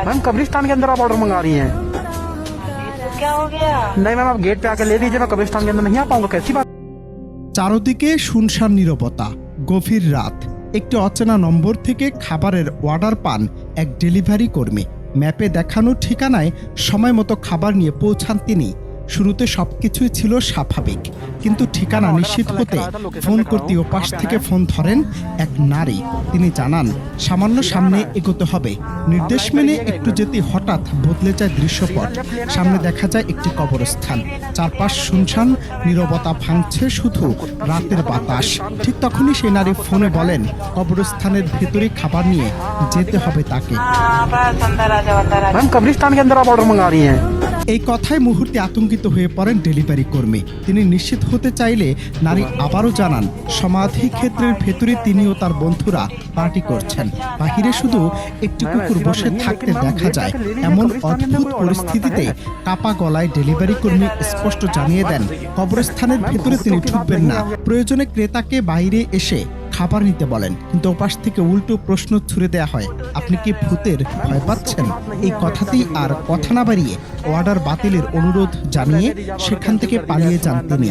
Ma'am कब्रिस्तान के अंदर आप ऑर्डर मंगा रही हैं? क्या हो गया? नहीं मैम, आप गेट पे आके ले लीजिए, मैं कब्रिस्तान के अंदर नहीं आ पाऊंगा। कैसी बात? চারদিকে শুনশান নীরবতা। গভীর রাত। একটি অচেনা নম্বর থেকে খাবারের অর্ডার পান এক ডেলিভারি কর্মী। ম্যাপে দেখানো ঠিকানায় সময় মতো খাবার নিয়ে পৌঁছান তিনি। শুরুতে সবকিছুই ছিল স্বাভাবিক, কিন্তু ঠিকানা নিশ্চিত হতে ফোন করতে ওপাশ থেকে ফোন ধরেন এক নারী। তিনি জানান সামান্য সামনে এগোতে হবে। নির্দেশ মেনে একটু যেতে হঠাৎ বদলে যায় দৃশ্যপট। সামনে দেখা যায় একটি কবরস্থান। চারপাশ শুনশান, নীরবতা ভাঙছে শুধু রাতের বাতাস। ঠিক তখনই সেই নারী ফোনে বলেন কবরস্থানের ভেতরে খাবার নিয়ে যেতে হবে তাকে। मैम कब्रिस्तान के अंदर आप ऑर्डर मंगा रही हैं? এই কথায় মুহূর্তে আতঙ্কিত হয়ে পড়েন ডেলিভারি কর্মী। তিনি নিশ্চিত হতে চাইলে নারী আবারও জানান সমাধি ক্ষেত্রের ভেতরে তিনি ও তার বন্ধুরা পার্টি করছেন। বাহিরে শুধু একটি কুকুর বসে থাকতে দেখা যায়। এমন অদ্ভুত পরিস্থিতিতে কাপা গলায় ডেলিভারি কর্মী স্পষ্ট জানিয়ে দেন কবরস্থানের ভেতরে তিনি ঢুকবেন না। প্রয়োজনে ক্রেতাকে বাইরে এসে খাবার নিতে বলেন, কিন্তু ওপাশ থেকে উল্টো প্রশ্ন ছুড়ে দেয়া হয়, আপনি কি ভূতের ভয় পাচ্ছেন? এই কথাতেই আর কথা না বাড়িয়ে অর্ডার বাতিলের অনুরোধ জানিয়ে সেখান থেকে পালিয়ে যান তিনি।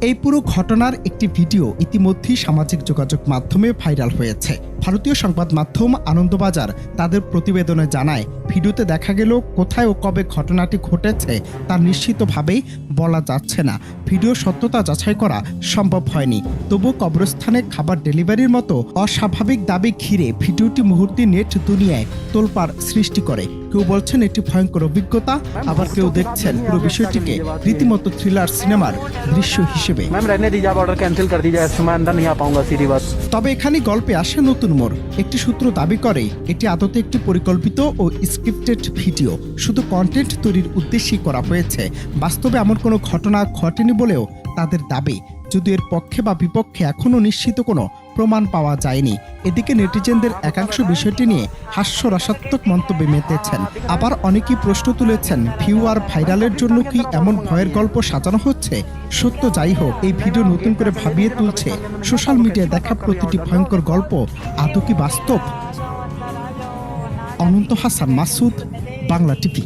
এই পুরো ঘটনার একটি ভিডিও ইতিমধ্যেই সামাজিক যোগাযোগ মাধ্যমে ভাইরাল হয়েছে। ভারতীয় সংবাদ মাধ্যম আনন্দবাজার তাদের প্রতিবেদনে জানায়, ভিডিওতে দেখা গেল কোথায় ও কবে ঘটনাটি ঘটেছে তা নিশ্চিতভাবেই বলা যাচ্ছে না। ভিডিও সত্যতা যাচাই করা সম্ভব হয়নি। তবু কবরস্থানে খাবার ডেলিভারির মতো অস্বাভাবিক দাবি ঘিরে ভিডিওটি মুহূর্তে নেট দুনিয়ায় তোলপাড় সৃষ্টি করে। কেউ বলছেন এটি ভয়ঙ্কর অভিজ্ঞতা, আবার কেউ দেখছেন পুরো বিষয়টিকে রীতিমতো থ্রিলার সিনেমার দৃশ্য হিসেবে। मैम रहने दीजिए, आप ऑर्डर कैंसिल कर दीजिए, ऐसे मैं अंदर नहीं आ पाऊंगा, सीधी बात। তবে এখানে গল্পে আসে নতুন মোড়। একটি সূত্র দাবি করে এটি আদতে একটি পরিকল্পিত ও স্ক্রিপ্টেড ভিডিও, শুধু কন্টেন্ট তৈরির উদ্দেশ্যেই করা হয়েছে। বাস্তবে এমন কোনো ঘটনা ঘটেনি বলেও তাদের দাবি, যদিও এর পক্ষে বা বিপক্ষে এখনও নিশ্চিত কোনো প্রমাণ পাওয়া যায়নি। এদিকে নেটিজেনদের একাংশ বিষয়টি নিয়ে হাস্যরসাত্মক মন্তব্যে মেতেছেন। আবার অনেকেই প্রশ্ন তুলেছেন, ভিউ আর ভাইরালের জন্য কি এমন ভয়ের গল্প সাজানো হচ্ছে? সত্য যাই হোক, এই ভিডিও নতুন করে ভাবিয়ে তুলছে সোশ্যাল মিডিয়ায় দেখা প্রতিটি ভয়ঙ্কর গল্প আদৌ কি বাস্তব? অনন্ত হাসান মাসুদ, বাংলা টিভি।